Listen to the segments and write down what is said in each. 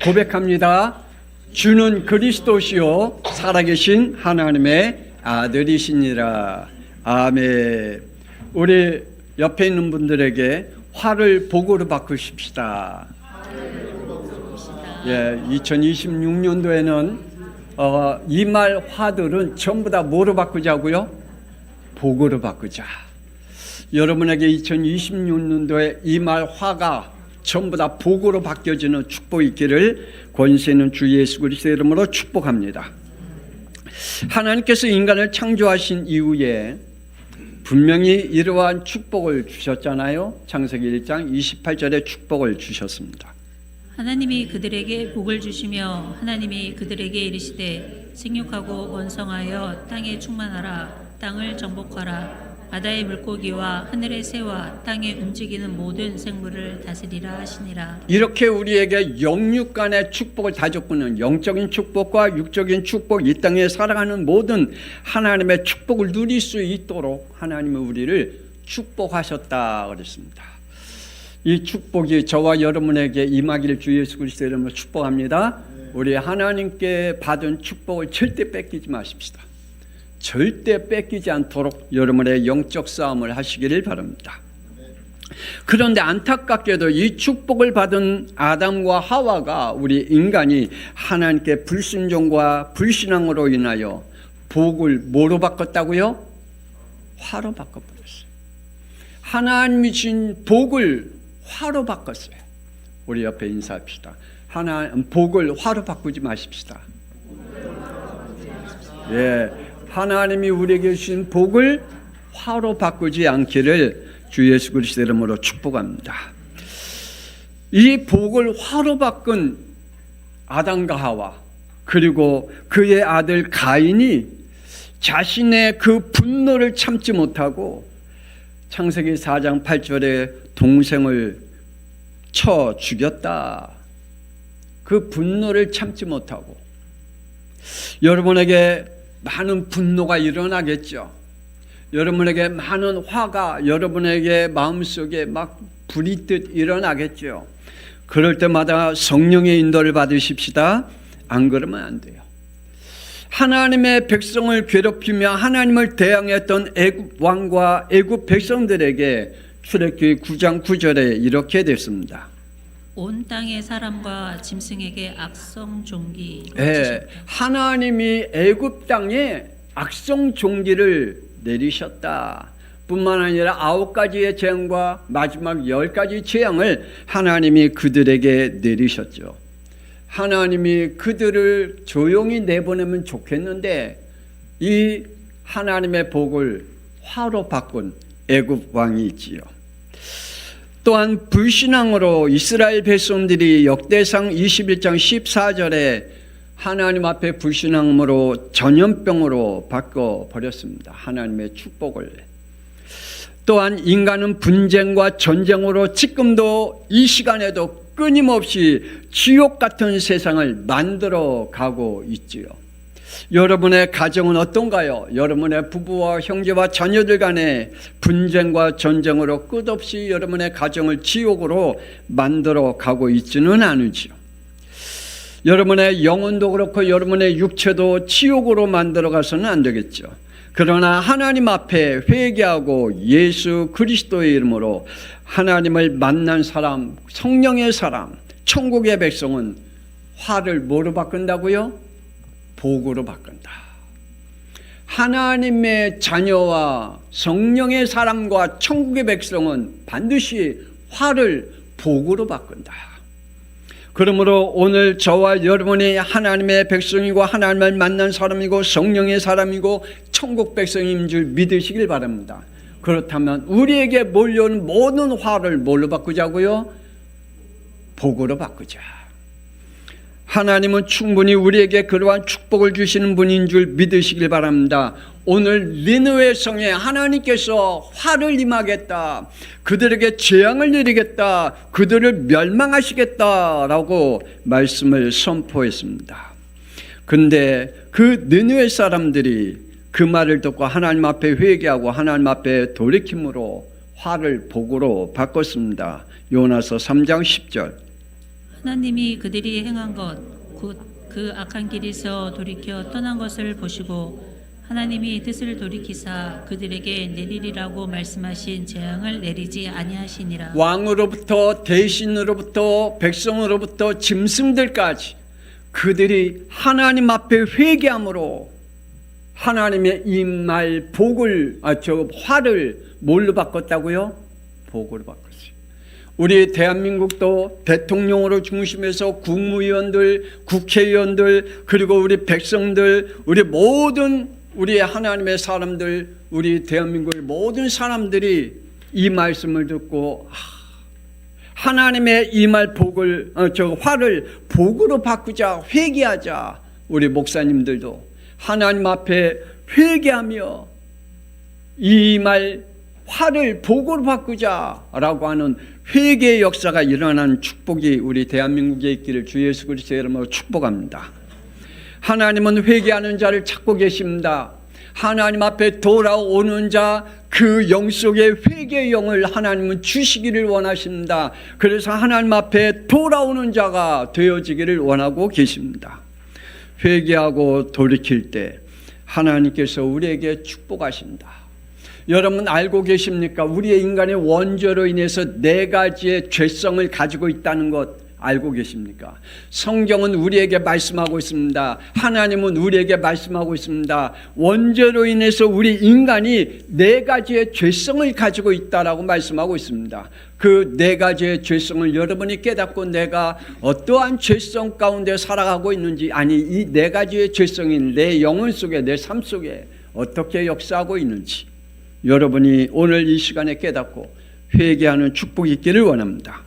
고백합니다. 주는 그리스도시요 살아계신 하나님의 아들이시니라. 아멘. 우리 옆에 있는 분들에게 화를 복으로 바꾸십시다. 2026년도에는 이 말 화들은 전부 다 뭐로 바꾸자고요? 복으로 바꾸자. 여러분에게 2026년도에 이 말 화가 전부 다 복으로 바뀌어지는 축복이 있기를 권세 있는 주 예수 그리스도의 이름으로 축복합니다. 하나님께서 인간을 창조하신 이후에 분명히 이러한 축복을 주셨잖아요. 창세기 1장 28절에 축복을 주셨습니다. 하나님이 그들에게 복을 주시며 하나님이 그들에게 이르시되 생육하고 번성하여 땅에 충만하라. 땅을 정복하라. 바다의 물고기와 하늘의 새와 땅에 움직이는 모든 생물을 다스리라 하시니라. 이렇게 우리에게 영육간의 축복을 다 줬고는 영적인 축복과 육적인 축복, 이 땅에 살아가는 모든 하나님의 축복을 누릴 수 있도록 하나님은 우리를 축복하셨다 그랬습니다. 이 축복이 저와 여러분에게 임하기를 주 예수 그리스도의 이름으로 축복합니다. 우리 하나님께 받은 축복을 절대 뺏기지 마십시다. 절대 뺏기지 않도록 여러분의 영적 싸움을 하시기를 바랍니다. 그런데 안타깝게도 이 축복을 받은 아담과 하와가, 우리 인간이 하나님께 불순종과 불신앙으로 인하여 복을 뭐로 바꿨다고요? 화로 바꿔버렸어요. 하나님이 준 복을 화로 바꿨어요. 우리 옆에 인사합시다. 복을 화로 바꾸지 마십시다. 예, 하나님이 우리에게 주신 복을 화로 바꾸지 않기를 주 예수 그리스도의 이름으로 축복합니다. 이 복을 화로 바꾼 아담과 하와, 그리고 그의 아들 가인이 자신의 그 분노를 참지 못하고 창세기 4장 8절에 동생을 쳐 죽였다. 그 분노를 참지 못하고, 여러분에게 많은 분노가 일어나겠죠. 여러분에게 많은 화가 여러분에게 마음속에 막 불이 듯 일어나겠죠. 그럴 때마다 성령의 인도를 받으십시다. 안 그러면 안 돼요. 하나님의 백성을 괴롭히며 하나님을 대항했던 애굽 왕과 애굽 백성들에게 출애굽기 9장 9절에 이렇게 됐습니다. 온 땅의 사람과 짐승에게 악성 종기. 네, 하나님이 애굽 땅에 악성 종기를 내리셨다. 뿐만 아니라 9가지의 재앙과 마지막 10가지 재앙을 하나님이 그들에게 내리셨죠. 하나님이 그들을 조용히 내보내면 좋겠는데 이 하나님의 복을 화로 바꾼 애굽 왕이 있지요. 또한 불신앙으로 이스라엘 백성들이 역대상 21장 14절에 하나님 앞에 불신앙으로 전염병으로 바꿔버렸습니다. 하나님의 축복을. 또한 인간은 분쟁과 전쟁으로 지금도 이 시간에도 끊임없이 지옥 같은 세상을 만들어 가고 있지요. 여러분의 가정은 어떤가요? 여러분의 부부와 형제와 자녀들 간의 분쟁과 전쟁으로 끝없이 여러분의 가정을 지옥으로 만들어 가고 있지는 않으지요. 여러분의 영혼도 그렇고 여러분의 육체도 지옥으로 만들어 가서는 안 되겠죠. 그러나 하나님 앞에 회개하고 예수 그리스도의 이름으로 하나님을 만난 사람, 성령의 사람, 천국의 백성은 화를 뭐로 바꾼다고요? 복으로 바꾼다. 하나님의 자녀와 성령의 사람과 천국의 백성은 반드시 화를 복으로 바꾼다. 그러므로 오늘 저와 여러분이 하나님의 백성이고 하나님을 만난 사람이고 성령의 사람이고 천국 백성인 줄 믿으시길 바랍니다. 그렇다면 우리에게 몰려오는 모든 화를 뭘로 바꾸자고요? 복으로 바꾸자. 하나님은 충분히 우리에게 그러한 축복을 주시는 분인 줄 믿으시길 바랍니다. 오늘 니느웨 성에 하나님께서 화를 임하겠다, 그들에게 재앙을 내리겠다, 그들을 멸망하시겠다라고 말씀을 선포했습니다. 근데 그 니느웨 사람들이 그 말을 듣고 하나님 앞에 회개하고 하나님 앞에 돌이킴으로 화를 복으로 바꿨습니다. 요나서 3장 10절. 하나님이 그들이 행한 것 곧 그 악한 길에서 돌이켜 떠난 것을 보시고 하나님이 뜻을 돌이키사 그들에게 내리리라고 말씀하신 재앙을 내리지 아니하시니라. 왕으로부터 대신으로부터 백성으로부터 짐승들까지 그들이 하나님 앞에 회개함으로 하나님의 이 말 복을 화를 뭘로 바꿨다고요? 복으로 바꿨어요. 우리 대한민국도 대통령으로 중심해서 국무위원들, 국회의원들, 그리고 우리 백성들, 우리 모든 우리 하나님의 사람들, 우리 대한민국의 모든 사람들이 이 말씀을 듣고 하나님의 이 말 복을 화를 복으로 바꾸자, 회개하자. 우리 목사님들도 하나님 앞에 회개하며 이 말 화를 복으로 바꾸자라고 하는 회개의 역사가 일어나는 축복이 우리 대한민국에 있기를 주 예수 그리스도의 이름으로 축복합니다. 하나님은 회개하는 자를 찾고 계십니다. 하나님 앞에 돌아오는 자, 그 영 속에 회개의 영을 하나님은 주시기를 원하십니다. 그래서 하나님 앞에 돌아오는 자가 되어지기를 원하고 계십니다. 회개하고 돌이킬 때 하나님께서 우리에게 축복하신다. 여러분 알고 계십니까? 우리의 인간의 원죄로 인해서 4가지의 죄성을 가지고 있다는 것 알고 계십니까? 성경은 우리에게 말씀하고 있습니다. 하나님은 우리에게 말씀하고 있습니다. 원죄로 인해서 우리 인간이 4가지의 죄성을 가지고 있다라고 말씀하고 있습니다. 그 4가지의 죄성을 여러분이 깨닫고 내가 어떠한 죄성 가운데 살아가고 있는지, 아니 이 4가지의 죄성이 내 영혼 속에, 내 삶 속에 어떻게 역사하고 있는지 여러분이 오늘 이 시간에 깨닫고 회개하는 축복이 있기를 원합니다.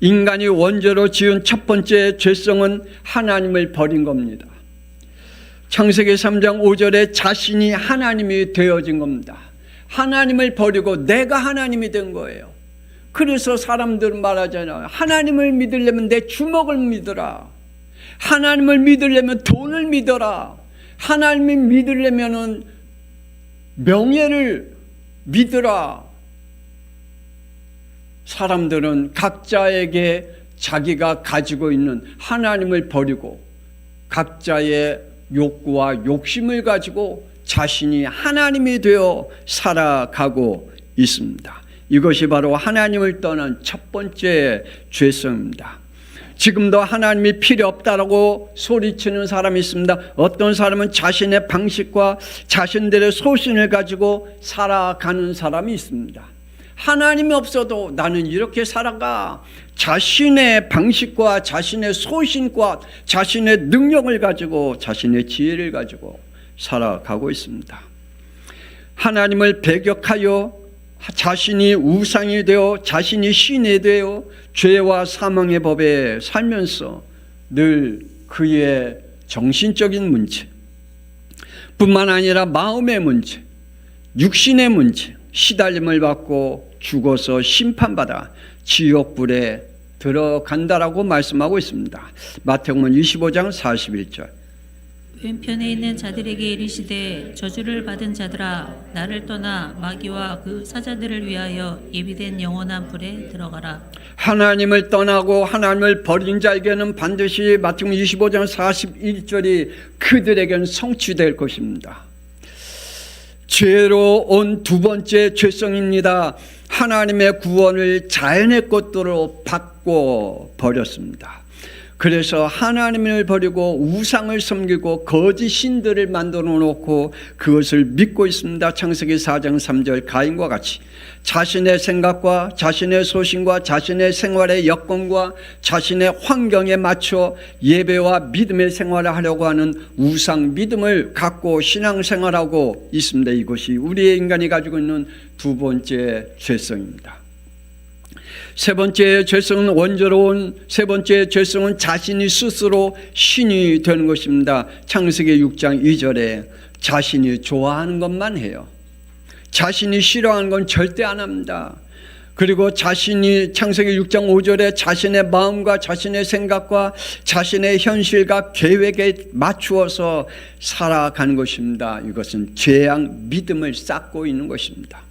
인간이 원죄로 지은 첫 번째 죄성은 하나님을 버린 겁니다. 창세기 3장 5절에 자신이 하나님이 되어진 겁니다. 하나님을 버리고 내가 하나님이 된 거예요. 그래서 사람들은 말하잖아요. 하나님을 믿으려면 내 주먹을 믿어라. 하나님을 믿으려면 돈을 믿어라. 하나님을 믿으려면 명예를 믿으라. 사람들은 각자에게 자기가 가지고 있는 하나님을 버리고 각자의 욕구와 욕심을 가지고 자신이 하나님이 되어 살아가고 있습니다. 이것이 바로 하나님을 떠난 첫 번째 죄성입니다. 지금도 하나님이 필요 없다라고 소리치는 사람이 있습니다. 어떤 사람은 자신의 방식과 자신들의 소신을 가지고 살아가는 사람이 있습니다. 하나님이 없어도 나는 이렇게 살아가. 자신의 방식과 자신의 소신과 자신의 능력을 가지고 자신의 지혜를 가지고 살아가고 있습니다. 하나님을 배격하여 자신이 우상이 되어 자신이 신이 되어 죄와 사망의 법에 살면서 늘 그의 정신적인 문제 뿐만 아니라 마음의 문제, 육신의 문제, 시달림을 받고 죽어서 심판받아 지옥불에 들어간다라고 말씀하고 있습니다. 마태복음 25장 41절. 왼편에 있는 자들에게 이르시되 저주를 받은 자들아 나를 떠나 마귀와 그 사자들을 위하여 예비된 영원한 불에 들어가라. 하나님을 떠나고 하나님을 버린 자에게는 반드시 마태복음 25장 41절이 그들에게는 성취될 것입니다. 죄로 온 두 번째 죄성입니다. 하나님의 구원을 자연의 것들로 바꿔 버렸습니다. 그래서 하나님을 버리고 우상을 섬기고 거짓 신들을 만들어 놓고 그것을 믿고 있습니다. 창세기 4장 3절 가인과 같이 자신의 생각과 자신의 소신과 자신의 생활의 여건과 자신의 환경에 맞춰 예배와 믿음의 생활을 하려고 하는 우상 믿음을 갖고 신앙생활하고 있습니다. 이것이 우리의 인간이 가지고 있는 두 번째 죄성입니다. 세 번째 죄성은 원죄로운 세 번째 죄성은 자신이 스스로 신이 되는 것입니다. 창세기 6장 2절에 자신이 좋아하는 것만 해요. 자신이 싫어하는 건 절대 안 합니다. 그리고 자신이 창세기 6장 5절에 자신의 마음과 자신의 생각과 자신의 현실과 계획에 맞추어서 살아가는 것입니다. 이것은 죄악 믿음을 쌓고 있는 것입니다.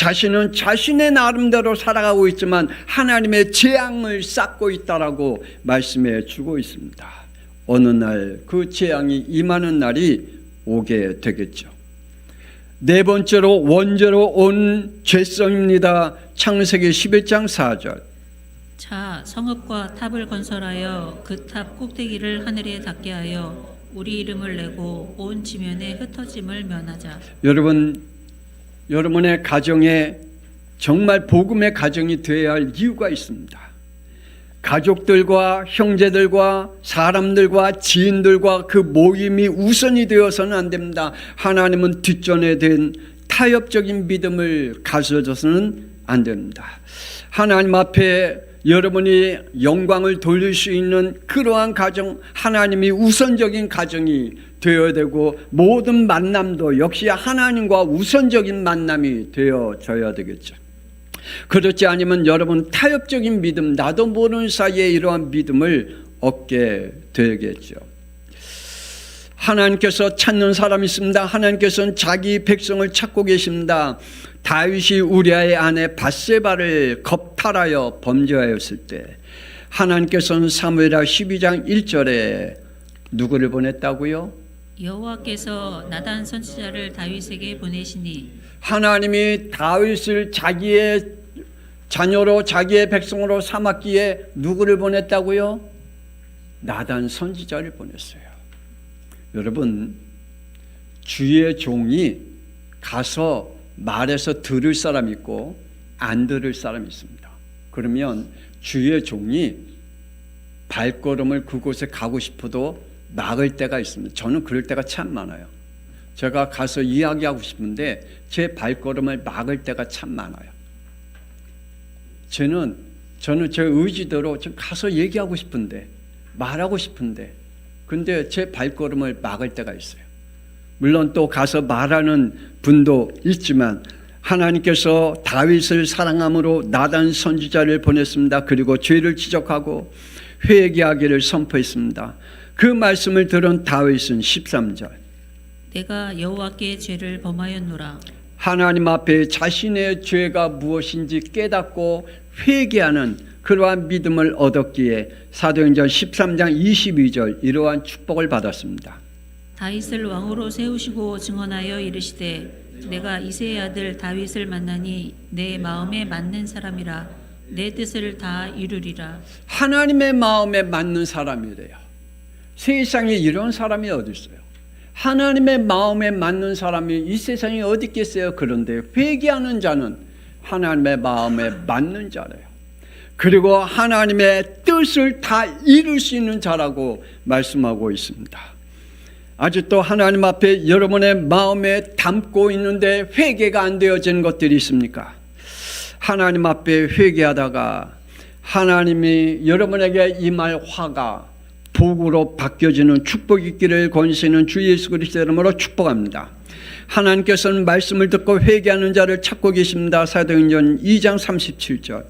자신은 자신의 나름대로 살아가고 있지만 하나님의 재앙을 쌓고 있다라고 말씀해 주고 있습니다. 어느 날 그 재앙이 임하는 날이 오게 되겠죠. 네 번째로 원죄로 온 죄성입니다. 창세기 11장 4절. 자, 성읍과 탑을 건설하여 그 탑 꼭대기를 하늘에 닿게 하여 우리 이름을 내고 온 지면에 흩어짐을 면하자. 여러분의 가정에 정말 복음의 가정이 되어야 할 이유가 있습니다. 가족들과 형제들과 사람들과 지인들과 그 모임이 우선이 되어서는 안 됩니다. 하나님은 뒷전에 된 타협적인 믿음을 가져줘서는 안 됩니다. 하나님 앞에 여러분이 영광을 돌릴 수 있는 그러한 가정, 하나님이 우선적인 가정이 되어야 되고 모든 만남도 역시 하나님과 우선적인 만남이 되어져야 되겠죠. 그렇지 않으면 여러분 타협적인 믿음, 나도 모르는 사이에 이러한 믿음을 얻게 되겠죠. 하나님께서 찾는 사람이 있습니다. 하나님께서는 자기 백성을 찾고 계십니다. 다윗이 우리아의 아내 밧세바를 겁탈하여 범죄하였을 때 하나님께서는 사무엘하 12장 1절에 누구를 보냈다고요? 여호와께서 나단 선지자를 다윗에게 보내시니 하나님이 다윗을 자기의 자녀로 자기의 백성으로 삼았기에 누구를 보냈다고요? 나단 선지자를 보냈어요. 여러분, 주의 종이 가서 말해서 들을 사람이 있고 안 들을 사람이 있습니다. 그러면 주의 종이 발걸음을 그곳에 가고 싶어도 막을 때가 있습니다. 저는 그럴 때가 참 많아요. 제가 가서 이야기하고 싶은데 제 발걸음을 막을 때가 참 많아요. 저는 제 의지대로 좀 가서 얘기하고 싶은데 말하고 싶은데 근데 제 발걸음을 막을 때가 있어요. 물론 또 가서 말하는 분도 있지만 하나님께서 다윗을 사랑함으로 나단 선지자를 보냈습니다. 그리고 죄를 지적하고 회개하기를 선포했습니다. 그 말씀을 들은 다윗은 13절. 내가 여호와께 죄를 범하였노라. 하나님 앞에 자신의 죄가 무엇인지 깨닫고 회개하는 그러한 믿음을 얻었기에 사도행전 13장 22절 이러한 축복을 받았습니다. 다윗을 왕으로 세우시고 증언하여 이르시되 내가 이새의 아들 다윗을 만나니 내 마음에 맞는 사람이라 내 뜻을 다 이루리라. 하나님의 마음에 맞는 사람이래요. 세상에 이런 사람이 어디 있어요? 하나님의 마음에 맞는 사람이 이 세상에 어디 있겠어요? 그런데 회개하는 자는 하나님의 마음에 맞는 자래요. 그리고 하나님의 뜻을 다 이룰 수 있는 자라고 말씀하고 있습니다. 아직도 하나님 앞에 여러분의 마음에 담고 있는데 회개가 안 되어진 것들이 있습니까? 하나님 앞에 회개하다가 하나님이 여러분에게 임할 화가 복으로 바뀌어지는 축복이 있기를 권세는 주 예수 그리스도의 이름으로 축복합니다. 하나님께서는 말씀을 듣고 회개하는 자를 찾고 계십니다. 사도행전 2장 37절.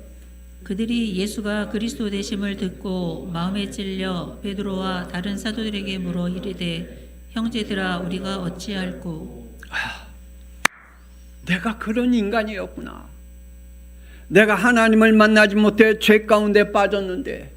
그들이 예수가 그리스도 되심을 듣고 마음에 찔려 베드로와 다른 사도들에게 물어 이르되 형제들아 우리가 어찌할꼬. 내가 그런 인간이었구나. 내가 하나님을 만나지 못해 죄 가운데 빠졌는데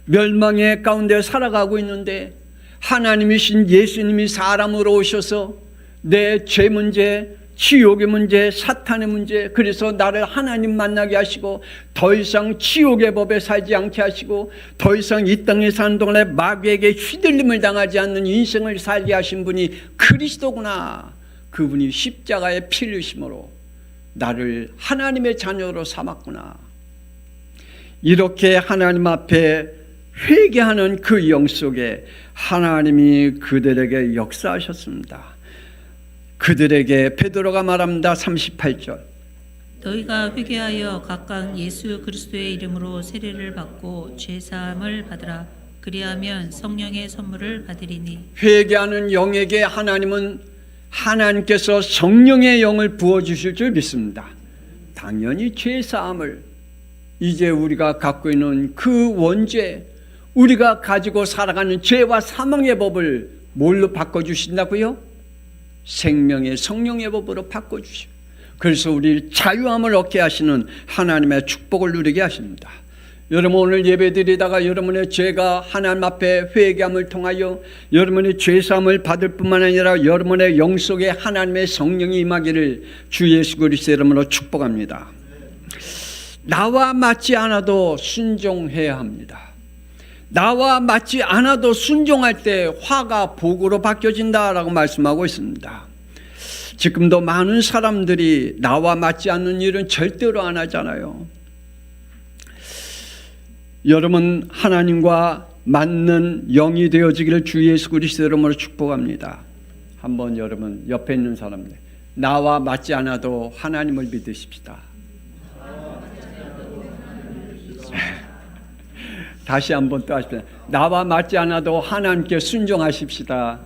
멸망의 가운데 살아가고 있는데 하나님이신 예수님이 사람으로 오셔서 내 죄 문제, 지옥의 문제, 사탄의 문제, 그래서 나를 하나님 만나게 하시고 더 이상 지옥의 법에 살지 않게 하시고 더 이상 이 땅에 사는 동안에 마귀에게 휘둘림을 당하지 않는 인생을 살게 하신 분이 그리스도구나. 그분이 십자가의 피 흘리심으로 나를 하나님의 자녀로 삼았구나. 이렇게 하나님 앞에 회개하는 그 영 속에 하나님이 그들에게 역사하셨습니다. 그들에게 베드로가 말합니다. 38절. 너희가 회개하여 각각 예수 그리스도의 이름으로 세례를 받고 죄사함을 받으라. 그리하면 성령의 선물을 받으리니. 회개하는 영에게 하나님께서 성령의 영을 부어주실 줄 믿습니다. 당연히 죄사함을 이제 우리가 갖고 있는 그 원죄, 우리가 가지고 살아가는 죄와 사망의 법을 뭘로 바꿔주신다고요? 생명의 성령의 법으로 바꿔주시고 그래서 우리 자유함을 얻게 하시는 하나님의 축복을 누리게 하십니다. 여러분 오늘 예배드리다가 여러분의 죄가 하나님 앞에 회개함을 통하여 여러분의 죄사함을 받을 뿐만 아니라 여러분의 영 속에 하나님의 성령이 임하기를 주 예수 그리스도 이름으로 축복합니다. 나와 맞지 않아도 순종해야 합니다. 나와 맞지 않아도 순종할 때 화가 복으로 바뀌어진다라고 말씀하고 있습니다. 지금도 많은 사람들이 나와 맞지 않는 일은 절대로 안 하잖아요. 여러분 하나님과 맞는 영이 되어지기를 주 예수 그리스도 이름으로 축복합니다. 한번 여러분 옆에 있는 사람들 나와 맞지 않아도 하나님을 믿으십시다. 다시 한번 또 하십시다. 나와 맞지 않아도 하나님께 순종하십시다.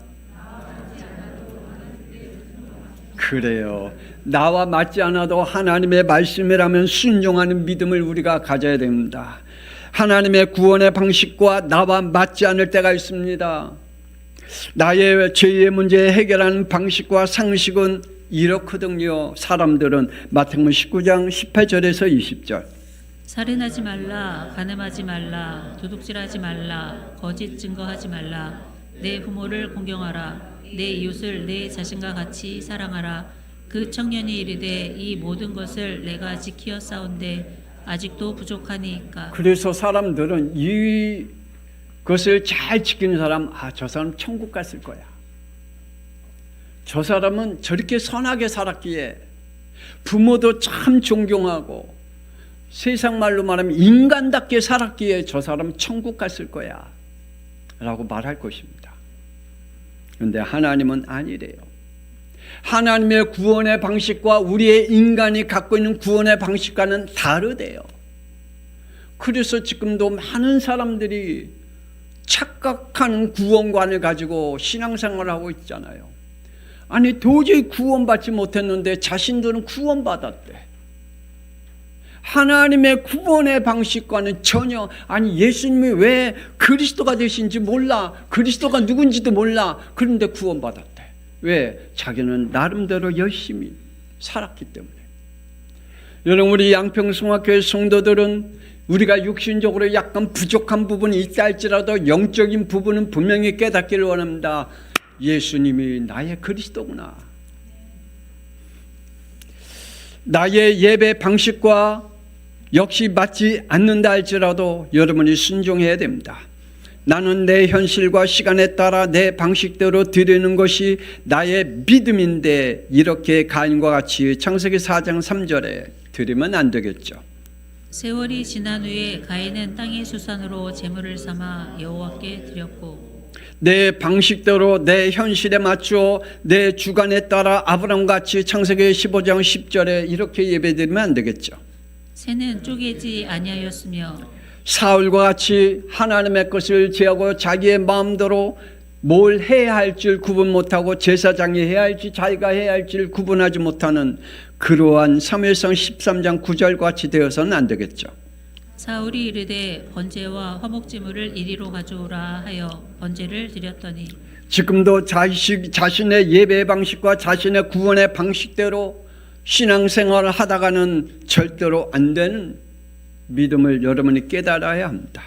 그래요. 나와 맞지 않아도 하나님의 말씀이라면 순종하는 믿음을 우리가 가져야 됩니다. 하나님의 구원의 방식과 나와 맞지 않을 때가 있습니다. 나의 죄의 문제 해결하는 방식과 상식은 이렇거든요. 사람들은 마태복음 19장 18절에서 20절 살인하지 말라, 간음하지 말라, 도둑질하지 말라, 거짓 증거하지 말라, 내 부모를 공경하라, 내 이웃을 내 자신과 같이 사랑하라. 그 청년이 이르되 이 모든 것을 내가 지키어 싸운데 아직도 부족하니까. 그래서 사람들은 이것을 잘 지키는 사람, 저 사람 천국 갔을 거야. 저 사람은 저렇게 선하게 살았기에 부모도 참 존경하고 세상 말로 말하면 인간답게 살았기에 저 사람 천국 갔을 거야 라고 말할 것입니다. 그런데 하나님은 아니래요. 하나님의 구원의 방식과 우리의 인간이 갖고 있는 구원의 방식과는 다르대요. 그래서 지금도 많은 사람들이 착각한 구원관을 가지고 신앙생활을 하고 있잖아요. 아니 도저히 구원받지 못했는데 자신들은 구원받았대. 하나님의 구원의 방식과는 전혀, 아니 예수님이 왜 그리스도가 되신지 몰라, 그리스도가 누군지도 몰라, 그런데 구원받았대. 왜? 자기는 나름대로 열심히 살았기 때문에. 여러분 우리 양평성화교회 성도들은 우리가 육신적으로 약간 부족한 부분이 있다 할지라도 영적인 부분은 분명히 깨닫기를 원합니다. 예수님이 나의 그리스도구나. 나의 예배 방식과 역시 맞지 않는다 할지라도 여러분이 순종해야 됩니다. 나는 내 현실과 시간에 따라 내 방식대로 드리는 것이 나의 믿음인데 이렇게 가인과 같이 창세기 4장 3절에 드리면 안 되겠죠. 세월이 지난 후에 가인은 땅의 수산으로 제물을 삼아 여호와께 드렸고 내 방식대로 내 현실에 맞추어 내 주관에 따라 아브람같이 창세기 15장 10절에 이렇게 예배드리면 안 되겠죠. 새는 쪼개지 아니하였으며 사울과 같이 하나님의 것을 제하고 자기의 마음대로 뭘 해야 할 줄 구분 못하고 제사장이 해야 할지 자기가 해야 할지를 구분하지 못하는 그러한 사무엘상 13장 9절과 같이 되어서는 안 되겠죠. 사울이 이르되 번제와 화목제물을 이리로 가져오라 하여 번제를 드렸더니 지금도 자신의 예배 방식과 자신의 구원의 방식대로 신앙생활을 하다가는 절대로 안 되는 믿음을 여러분이 깨달아야 합니다.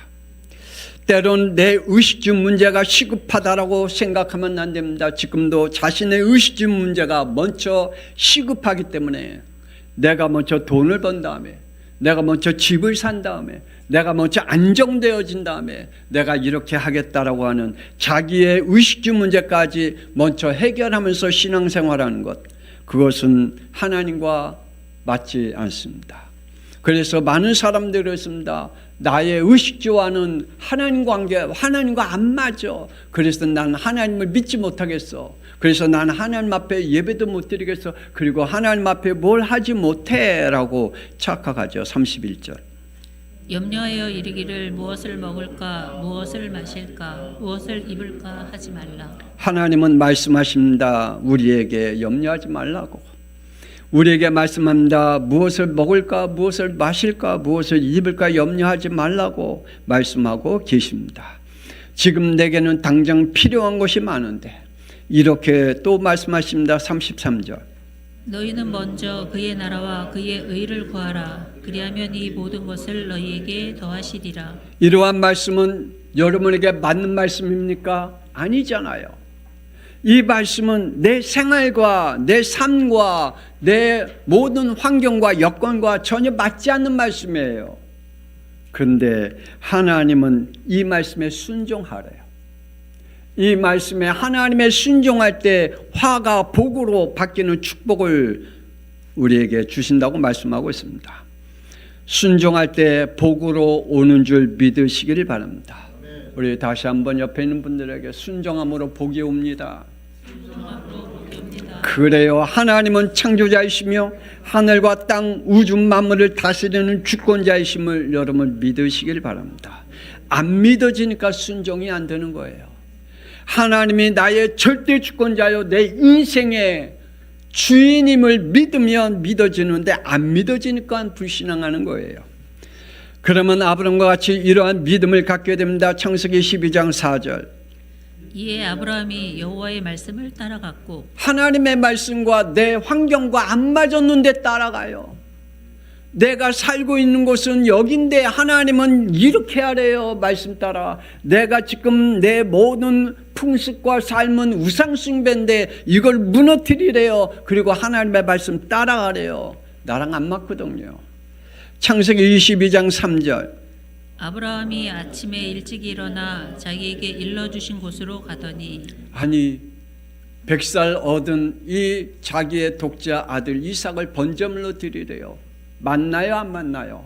때론 내 의식주 문제가 시급하다라고 생각하면 안 됩니다. 지금도 자신의 의식주 문제가 먼저 시급하기 때문에 내가 먼저 돈을 번 다음에 내가 먼저 집을 산 다음에 내가 먼저 안정되어진 다음에 내가 이렇게 하겠다라고 하는 자기의 의식주 문제까지 먼저 해결하면서 신앙생활하는 것, 그것은 하나님과 맞지 않습니다. 그래서 많은 사람들이 그렇습니다. 나의 의식주와는 하나님과 안 맞아. 그래서 난 하나님을 믿지 못하겠어. 그래서 난 하나님 앞에 예배도 못 드리겠어. 그리고 하나님 앞에 뭘 하지 못해 라고 착각하죠. 31절 염려하여 이르기를 무엇을 먹을까 무엇을 마실까 무엇을 입을까 하지 말라. 하나님은 말씀하십니다. 우리에게 염려하지 말라고. 우리에게 말씀합니다. 무엇을 먹을까 무엇을 마실까 무엇을 입을까 염려하지 말라고 말씀하고 계십니다. 지금 내게는 당장 필요한 것이 많은데 이렇게 또 말씀하십니다. 33절 너희는 먼저 그의 나라와 그의 의를 구하라. 그리하면 이 모든 것을 너희에게 더하시리라. 이러한 말씀은 여러분에게 맞는 말씀입니까? 아니잖아요. 이 말씀은 내 생활과 내 삶과 내 모든 환경과 여건과 전혀 맞지 않는 말씀이에요. 그런데 하나님은 이 말씀에 순종하래요. 이 말씀에 하나님의 순종할 때 화가 복으로 바뀌는 축복을 우리에게 주신다고 말씀하고 있습니다. 순종할 때 복으로 오는 줄 믿으시기를 바랍니다. 우리 다시 한번 옆에 있는 분들에게 순종함으로 복이 옵니다. 그래요. 하나님은 창조자이시며 하늘과 땅 우주 만물을 다스리는 주권자이심을 여러분 믿으시길 바랍니다. 안 믿어지니까 순종이 안 되는 거예요. 하나님이 나의 절대 주권자요 내 인생의 주인임을 믿으면 믿어지는데 안 믿어지니까 불신앙하는 거예요. 그러면 아브라함과 같이 이러한 믿음을 갖게 됩니다. 창세기 12장 4절. 이에 아브라함이 여호와의 말씀을 따라갔고 하나님의 말씀과 내 환경과 안 맞았는데 따라가요. 내가 살고 있는 곳은 여긴데 하나님은 이렇게 하래요. 말씀 따라. 내가 지금 내 모든 풍습과 삶은 우상숭배인데 이걸 무너뜨리래요. 그리고 하나님의 말씀 따라가래요. 나랑 안 맞거든요. 창세기 22장 3절. 아브라함이 아침에 일찍 일어나 자기에게 일러주신 곳으로 가더니 아니 100살 얻은 이 자기의 독자 아들 이삭을 번제물로 드리래요. 맞나요? 안 맞나요?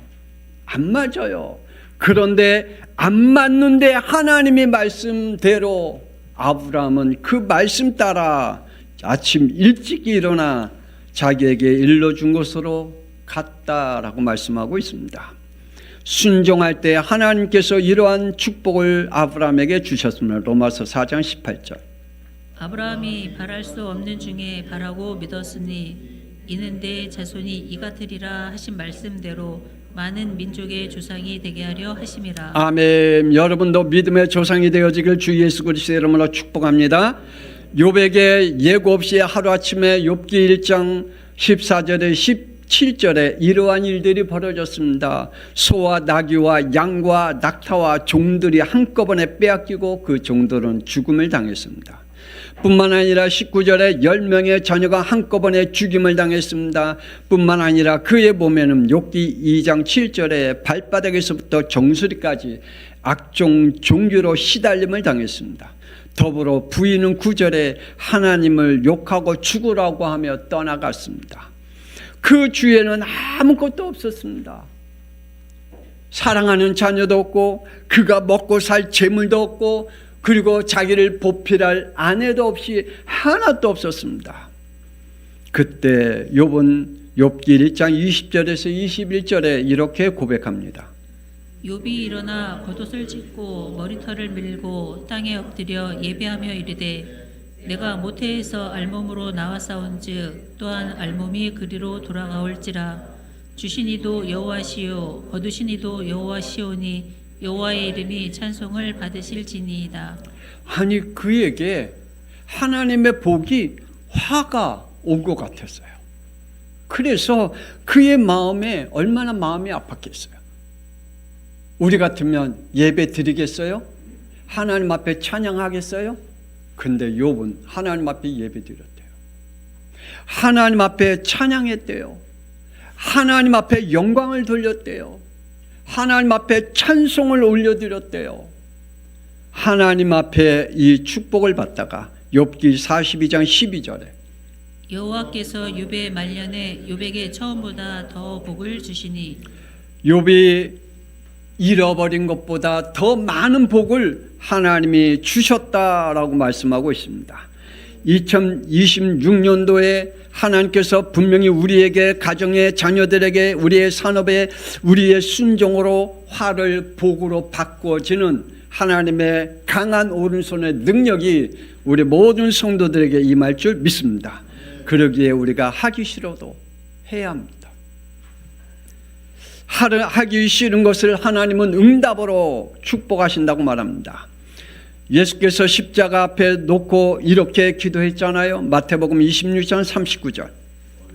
안 맞아요. 그런데 안 맞는데 하나님의 말씀대로 아브라함은 그 말씀 따라 아침 일찍 일어나 자기에게 일러준 곳으로 갔다라고 말씀하고 있습니다. 순종할 때 하나님께서 이러한 축복을 아브라함에게 주셨습니다. 로마서 4장 18절. 아브라함이 바랄 수 없는 중에 바라고 믿었으니 이는 내 자손이 이같으리라 하신 말씀대로 많은 민족의 조상이 되게 하려 하심이라. 아멘. 여러분도 믿음의 조상이 되어지길 주 예수 그리스도의 이름으로 축복합니다. 욥에게 예고 없이 하루아침에 욥기 1장 14절에 17절에 이러한 일들이 벌어졌습니다. 소와 나귀와 양과 낙타와 종들이 한꺼번에 빼앗기고 그 종들은 죽음을 당했습니다. 뿐만 아니라 19절에 10명의 자녀가 한꺼번에 죽임을 당했습니다. 뿐만 아니라 그에 보면은 욥기 2장 7절에 발바닥에서부터 정수리까지 악종 종교로 시달림을 당했습니다. 더불어 부인은 9절에 하나님을 욕하고 죽으라고 하며 떠나갔습니다. 그 주위에는 아무것도 없었습니다. 사랑하는 자녀도 없고 그가 먹고 살 재물도 없고 그리고 자기를 보필할 아내도 없이 하나도 없었습니다. 그때 욥은 욥기 1장 20절에서 21절에 이렇게 고백합니다. 욥이 일어나 겉옷을 찢고 머리털을 밀고 땅에 엎드려 예배하며 이르되 내가 모태에서 알몸으로 나왔사온즉 또한 알몸이 그리로 돌아가올지라. 주신 이도 여호와시요 거두신 이도 여호와시오니 여호와의 이름이 찬송을 받으실지니이다. 아니 그에게 하나님의 복이 화가 온 것 같았어요. 그래서 그의 마음에 얼마나 마음이 아팠겠어요. 우리 같으면 예배 드리겠어요? 하나님 앞에 찬양하겠어요? 근데 욥은 하나님 앞에 예배 드렸대요. 하나님 앞에 찬양했대요. 하나님 앞에 영광을 돌렸대요. 하나님 앞에 찬송을 올려드렸대요. 하나님 앞에 이 축복을 받다가 욥기 42장 12절에 여호와께서 욥의 말년에 욥에게 처음보다 더 복을 주시니 욥이 잃어버린 것보다 더 많은 복을 하나님이 주셨다라고 말씀하고 있습니다. 2026년도에 하나님께서 분명히 우리에게 가정의 자녀들에게 우리의 산업에 우리의 순종으로 화를 복으로 바꾸어지는 하나님의 강한 오른손의 능력이 우리 모든 성도들에게 임할 줄 믿습니다. 그러기에 우리가 하기 싫어도 해야 합니다. 하기 싫은 것을 하나님은 응답으로 축복하신다고 말합니다. 예수께서 십자가 앞에 놓고 이렇게 기도했잖아요. 마태복음 26장 39절.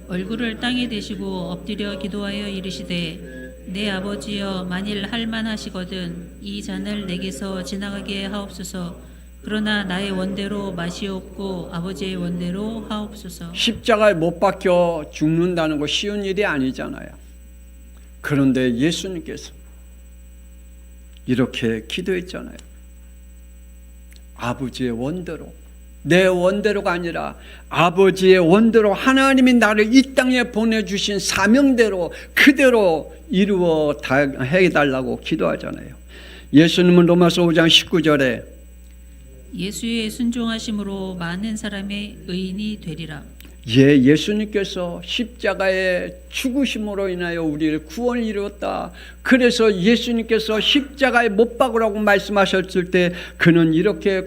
얼굴을 땅에 대시고 엎드려 기도하여 이르시되 내 아버지여 만일 할 만하시거든 이 잔을 내게서 지나가게 하옵소서. 그러나 나의 원대로 마시옵고 아버지의 원대로 하옵소서. 십자가에 못 박혀 죽는다는 거 쉬운 일이 아니잖아요. 그런데 예수님께서 이렇게 기도했잖아요. 아버지의 원대로, 내 원대로가 아니라 아버지의 원대로 하나님이 나를 이 땅에 보내주신 사명대로 그대로 이루어 해달라고 기도하잖아요. 예수님은 로마서 5장 19절에 예수의 순종하심으로 많은 사람의 의인이 되리라. 예수님께서 십자가의 죽으심으로 인하여 우리를 구원을 이루었다. 그래서 예수님께서 십자가에 못 박으라고 말씀하셨을 때 그는 이렇게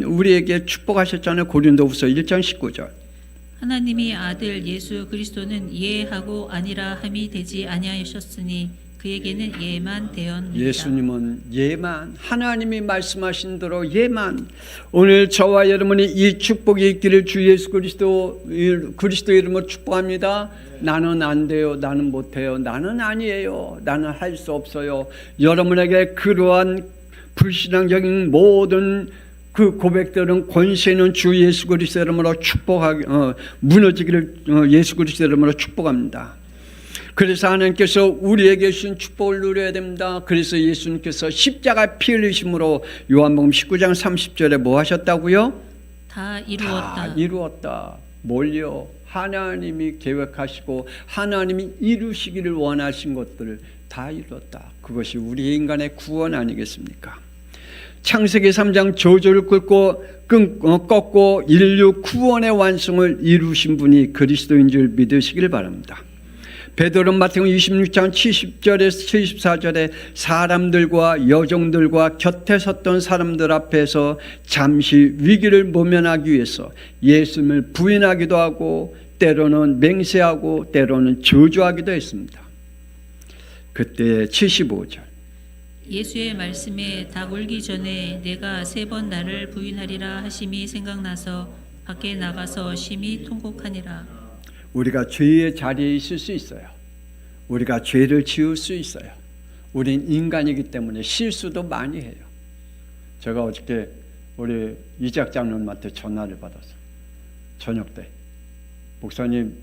우리에게 축복하셨잖아요. 고린도후서 1장 19절. 하나님이 아들 예수 그리스도는 예하고 아니라 함이 되지 아니하셨으니 그에게는 예만 되었느니라. 예수님은 예만, 하나님이 말씀하신 대로 예만. 오늘 저와 여러분이 이 축복이 있기를 주 예수 그리스도 이름으로 축복합니다. 나는 안 돼요, 나는 못해요, 나는 아니에요, 나는 할 수 없어요. 여러분에게 그러한 불신앙적인 모든 그 고백들은 권세 있는 주 예수 그리스도 이름으로 무너지기를 예수 그리스도 이름으로 축복합니다. 그래서 하나님께서 우리에게 주신 축복을 누려야 됩니다. 그래서 예수님께서 십자가 피 흘리심으로 요한복음 19장 30절에 뭐 하셨다고요? 다 이루었다. 다 이루었다. 뭘요? 하나님이 계획하시고 하나님이 이루시기를 원하신 것들을 다 이루었다. 그것이 우리 인간의 구원 아니겠습니까? 창세기 3장 저주를 꺾고 인류 구원의 완성을 이루신 분이 그리스도인 줄 믿으시길 바랍니다. 베드로 마태복음 26장 70절에서 74절에 사람들과 여종들과 곁에 섰던 사람들 앞에서 잠시 위기를 모면하기 위해서 예수님을 부인하기도 하고 때로는 맹세하고 때로는 저주하기도 했습니다. 그때 75절 예수의 말씀에 닭 울기 전에 내가 3번 나를 부인하리라 하심이 생각나서 밖에 나가서 심히 통곡하니라. 우리가 죄의 자리에 있을 수 있어요. 우리가 죄를 지을 수 있어요. 우린 인간이기 때문에 실수도 많이 해요. 제가 어저께 우리 이작 장로님한테 전화를 받았어요. 저녁 때 목사님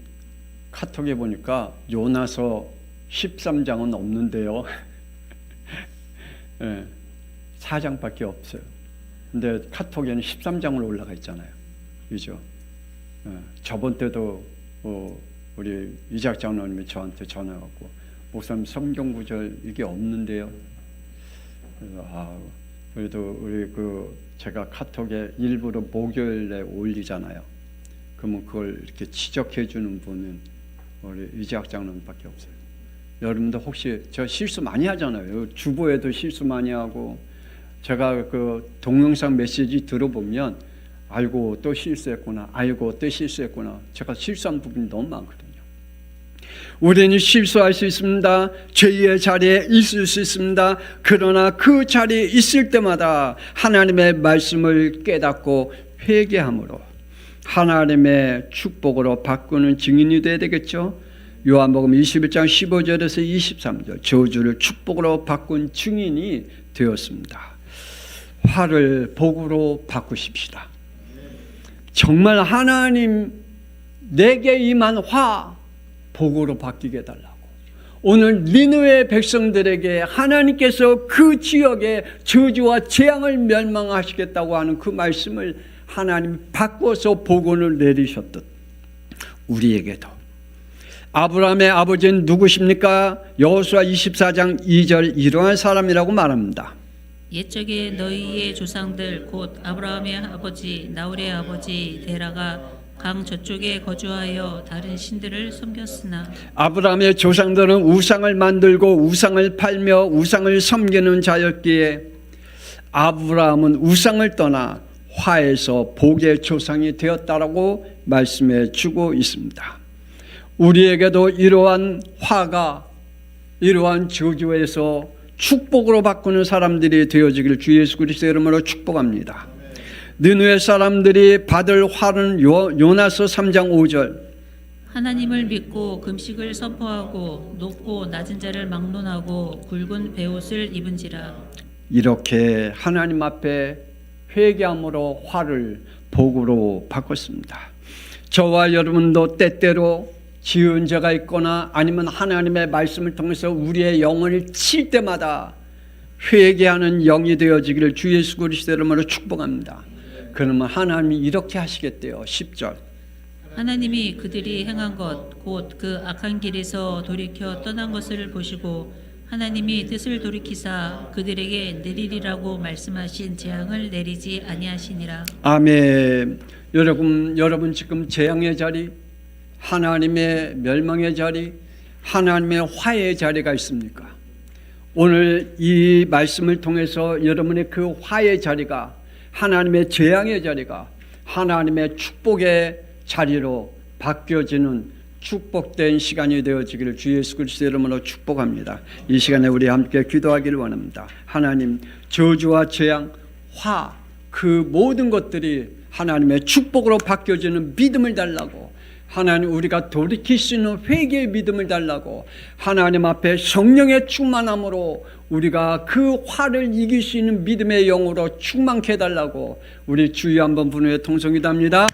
카톡에 보니까 요나서 13장은 없는데요. 네, 4장밖에 없어요. 근데 카톡에는 13장으로 올라가 있잖아요. 그죠? 저번 때도 우리 이작 장로님이 저한테 전화하고 목사님 성경 구절 이게 없는데요. 그래서 그래도 우리 제가 카톡에 일부러 목요일에 올리잖아요. 그러면 그걸 이렇게 지적해 주는 분은 우리 이작 장로님밖에 없어요. 여러분들 혹시 저 실수 많이 하잖아요. 주보에도 실수 많이 하고 제가 그 동영상 메시지 들어보면 아이고 또 실수했구나. 아이고 또 실수했구나. 제가 실수한 부분이 너무 많거든요. 우리는 실수할 수 있습니다. 죄의 자리에 있을 수 있습니다. 그러나 그 자리에 있을 때마다 하나님의 말씀을 깨닫고 회개함으로 하나님의 축복으로 바꾸는 증인이 되어야 되겠죠. 요한복음 21장 15절에서 23절 저주를 축복으로 바꾼 증인이 되었습니다. 화를 복으로 바꾸십시다. 정말 하나님 내게 임한 화 복으로 바뀌게 해달라고. 오늘 니느웨 백성들에게 하나님께서 그 지역에 저주와 재앙을 멸망하시겠다고 하는 그 말씀을 하나님 바꿔서 복원을 내리셨듯 우리에게도 아브라함의 아버지는 누구십니까? 여호수아 24장 2절 이러한 사람이라고 말합니다. 옛적에 너희의 조상들 곧 아브라함의 아버지 나홀의 아버지 데라가 강 저쪽에 거주하여 다른 신들을 섬겼으나 아브라함의 조상들은 우상을 만들고 우상을 팔며 우상을 섬기는 자였기에 아브라함은 우상을 떠나 화에서 복의 조상이 되었다라고 말씀해 주고 있습니다. 우리에게도 이러한 화가 이러한 저주에서 축복으로 바꾸는 사람들이 되어지기를 주 예수 그리스도의 이름으로 축복합니다. 느느웨 사람들이 받을 화는 요나서 3장 5절 하나님을 믿고 금식을 선포하고 높고 낮은 자를 막론하고 굵은 베옷을 입은지라. 이렇게 하나님 앞에 회개함으로 화를 복으로 바꿨습니다. 저와 여러분도 때때로 지은 죄가 있거나 아니면 하나님의 말씀을 통해서 우리의 영혼을 칠 때마다 회개하는 영이 되어지기를 주 예수 그리스도의 이름으로 축복합니다. 그러면 하나님이 이렇게 하시겠대요. 10절. 하나님이 그들이 행한 것 곧 그 악한 길에서 돌이켜 떠난 것을 보시고 하나님이 뜻을 돌이키사 그들에게 내리리라고 말씀하신 재앙을 내리지 아니하시니라. 아멘. 여러분 지금 재앙의 자리, 하나님의 멸망의 자리, 하나님의 화해의 자리가 있습니까? 오늘 이 말씀을 통해서 여러분의 그 화해의 자리가, 하나님의 재앙의 자리가 하나님의 축복의 자리로 바뀌어지는 축복된 시간이 되어지기를 주 예수 그리스도의 이름으로 축복합니다. 이 시간에 우리 함께 기도하기를 원합니다. 하나님, 저주와 재앙, 화, 그 모든 것들이 하나님의 축복으로 바뀌어지는 믿음을 달라고, 하나님 우리가 돌이킬 수 있는 회개의 믿음을 달라고, 하나님 앞에 성령의 충만함으로 우리가 그 화를 이길 수 있는 믿음의 영으로 충만케 해달라고 우리 주여 한번 부르며 통성기도합니다.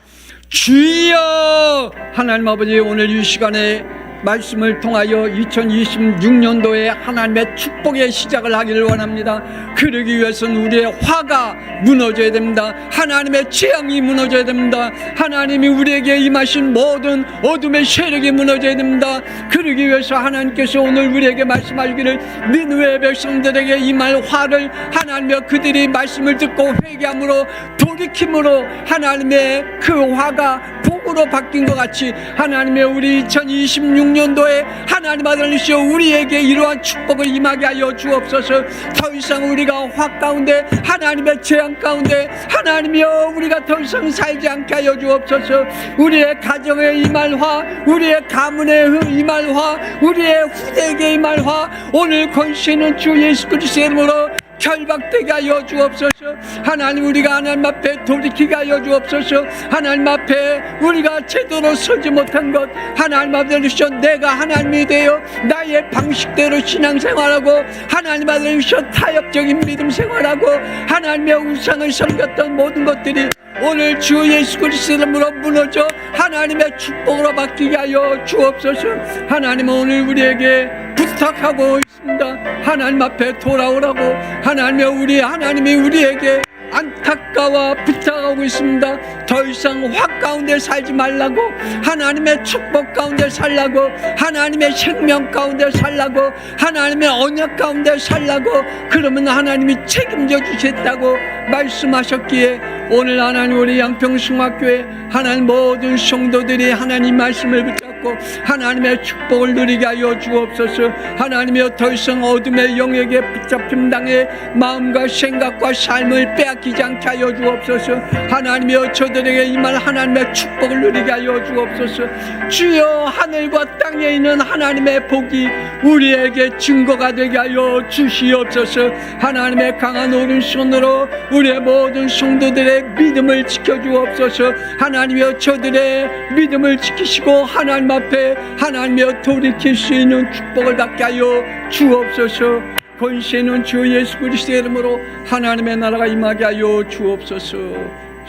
주여! 하나님 아버지, 오늘 이 시간에 말씀을 통하여 2026년도에 하나님의 축복의 시작을 하기를 원합니다. 그러기 위해서는 우리의 화가 무너져야 됩니다. 하나님의 재앙이 무너져야 됩니다. 하나님이 우리에게 임하신 모든 어둠의 세력이 무너져야 됩니다. 그러기 위해서 하나님께서 오늘 우리에게 말씀하시기를 니느웨 백성들에게 임할 화를 하나님의 그들이 말씀을 듣고 회개함으로 돌이킴으로 하나님의 그 화가 복으로 바뀐 것 같이 하나님의 우리 2026년도에 하나님 아들이시여 우리에게 이러한 축복을 임하게 하여 주옵소서. 더 이상 우리가 화 가운데, 하나님의 재앙 가운데 하나님이여 우리가 더 이상 살지 않게 하여 주옵소서. 우리의 가정에 임할 화, 우리의 가문에 임할 화, 우리의 후대에게 임할 화, 오늘 권세는 주 예수 그리스도의 이름으로 결박되게 하여 주옵소서. 하나님, 우리가 하나님 앞에 돌이키게 하여 주옵소서. 하나님 앞에 우리가 제대로 서지 못한 것, 하나님 앞에 주셔 내가 하나님이 되어 나의 방식대로 신앙생활하고 하나님 앞에 주셔 타협적인 믿음 생활하고 하나님의 우상을 섬겼던 모든 것들이 오늘 주 예수 그리스도의 이름으로 무너져 하나님의 축복으로 바뀌게 하여 주옵소서. 하나님은 오늘 우리에게 부탁하고 있습니다. 하나님 앞에 돌아오라고 하나님이 우리에게 안타까워 부탁하고 있습니다. 더 이상 화 가운데 살지 말라고, 하나님의 축복 가운데 살라고, 하나님의 생명 가운데 살라고, 하나님의 언약 가운데 살라고, 그러면 하나님이 책임져 주셨다고 말씀하셨기에 오늘 하나님 우리 양평숭학교에 하나님 모든 성도들이 하나님 말씀을 붙잡고 하나님의 축복을 누리게 하여 주옵소서. 하나님이여 더 이상 어둠의 영에게 붙잡힘 당해 마음과 생각과 삶을 빼앗기지 않게 하여 주옵소서. 하나님이여 저들에게 임할 하나님의 축복을 누리게 하여 주옵소서. 주여, 하늘과 땅에 있는 하나님의 복이 우리에게 증거가 되게 하여 주시옵소서. 하나님의 강한 오른손으로 우리의 모든 성도들의 믿음을 지켜주옵소서. 하나님이여 저들의 믿음을 지키시고 하나님 앞에 하나님이여 돌이킬 수 있는 축복을 받게 하여 주옵소서. 권세는 주 예수 그리스도의 이름으로 하나님의 나라가 임하게 하여 주옵소서.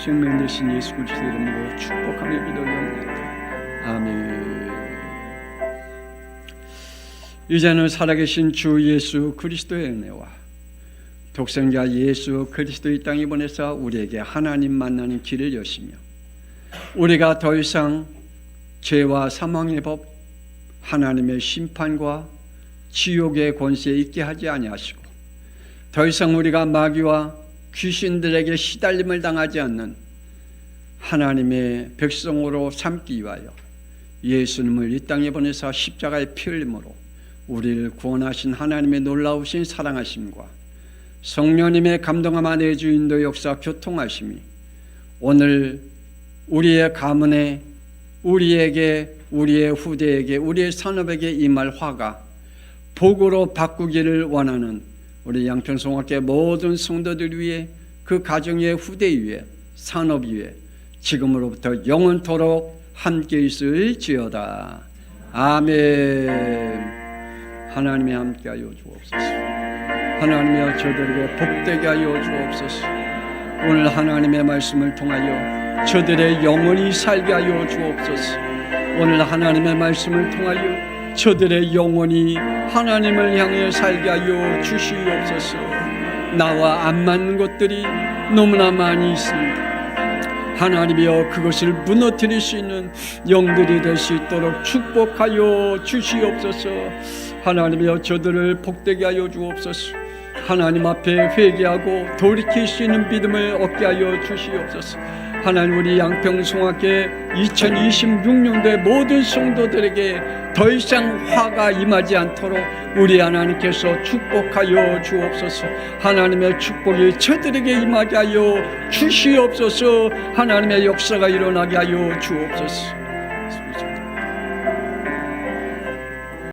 생명 되신 예수 그리스도의 이름으로 축복하며 기도합니다. 아멘. 이제는 살아계신 주 예수 그리스도의 은혜와 독생자 예수 그리스도 이 땅에 보내사 우리에게 하나님 만나는 길을 여시며 우리가 더 이상 죄와 사망의 법, 하나님의 심판과 지옥의 권세에 있게 하지 아니하시고 더 이상 우리가 마귀와 귀신들에게 시달림을 당하지 않는 하나님의 백성으로 삼기 위하여 예수님을 이 땅에 보내사 십자가의 피 흘림으로 우리를 구원하신 하나님의 놀라우신 사랑하심과 성령님의 감동함 안에 주인도 역사 교통하심이 오늘 우리의 가문에, 우리에게, 우리의 후대에게, 우리의 산업에게 임할 화가 복으로 바꾸기를 원하는 우리 양평송학교 모든 성도들 위해, 그 가정 위에, 후대 위에, 산업 위에 지금으로부터 영원토록 함께 있을지어다. 아멘. 하나님이 함께하여 주옵소서. 하나님이여 저들에게 복되게 하여 주옵소서. 오늘 하나님의 말씀을 통하여 저들의 영혼이 살게 하여 주옵소서. 오늘 하나님의 말씀을 통하여 저들의 영혼이 하나님을 향해 살게 하여 주시옵소서. 나와 안 맞는 것들이 너무나 많이 있습니다. 하나님이여 그것을 무너뜨릴 수 있는 영들이 될 수 있도록 축복하여 주시옵소서. 하나님이여 저들을 복되게 하여 주옵소서. 하나님 앞에 회개하고 돌이킬 수 있는 믿음을 얻게 하여 주시옵소서. 하나님 우리 양평송학회 2026년도의 모든 성도들에게 더 이상 화가 임하지 않도록 우리 하나님께서 축복하여 주옵소서. 하나님의 축복이 저들에게 임하게 하여 주시옵소서. 하나님의 역사가 일어나게 하여 주옵소서.